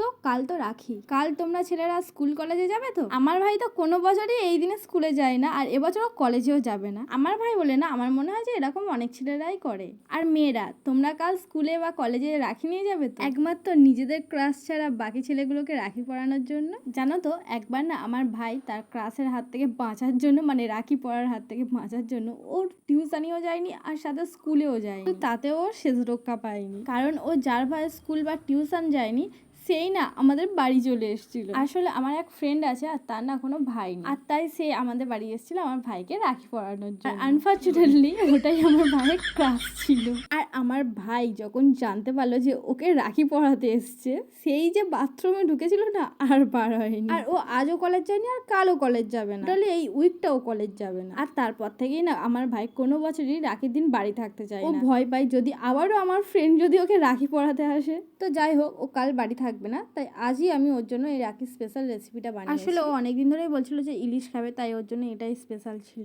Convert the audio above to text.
তো কাল তো রাখি, কাল তোমরা ছেলেরা স্কুল কলেজে যাবে তো? আমার ভাই তো কোনো বছরই এই দিনে স্কুলে যায় না, আর এবছরও কলেজেও যাবে না। আমার ভাই বলে না, আমার মনে হয় যে এরকম অনেক ছেলেরাই করে। আর মেয়েরা, তোমরা কাল স্কুলে বা কলেজে রাখি নিয়ে যাবে তো? একমাত্র নিজেদের ক্রাশ ছাড়া বাকি ছেলেগুলোকে রাখি পরানোর জন্য। জানো তো, একবার না আমার ভাই তার ক্রাশের হাত থেকে বাঁচার জন্য, মানে রাখি পরার হাত থেকে বাঁচার জন্য, ওর টিউশনিও যায়নি আর সাথে স্কুলেও যায়নি। তাতেও শেষ রক্ষা পায়নি, কারণ ও যার ভয়ে স্কুল বা টিউশন যায়নি সেই না আমাদের বাড়ি চলে এসেছিল। আসলে আমার এক ফ্রেন্ড আছে, আর তার না কোনো ভাই নেই, আর তাই সে আমাদের বাড়ি এসেছিল আমার ভাইকে রাখি পরানোর জন্য। আনফর্চুনেটলি ওটাই আমার ভাইয়ের ক্লাস ছিল। আর আমার ভাই যখন জানতে পারলো যে ওকে রাখি পরাতে এসছে, সেই যে বাথরুমে ঢুকেছিল না, আর বার হয়নি। আর ও আজও কলেজ যায়নি, আর কালও কলেজ যাবে না, তাহলে এই উইকটাও কলেজ যাবে না। আর তারপর থেকেই না আমার ভাই কোনো বছরই রাখির দিন বাড়ি থাকতে চায় না। ও ভয় পায় যদি আবারও আমার ফ্রেন্ড যদি ওকে রাখি পরাতে আসে। তো যাই হোক, ও কাল বাড়ি থাকবে না, তাই আজই আমি ওর জন্য এই রাখি স্পেশাল রেসিপিটা বানিয়েছি। আসলে ও অনেকদিন ধরেই বলছিল যে ইলিশ খাবে, তাই ওর জন্য এটাই স্পেশাল ছিল।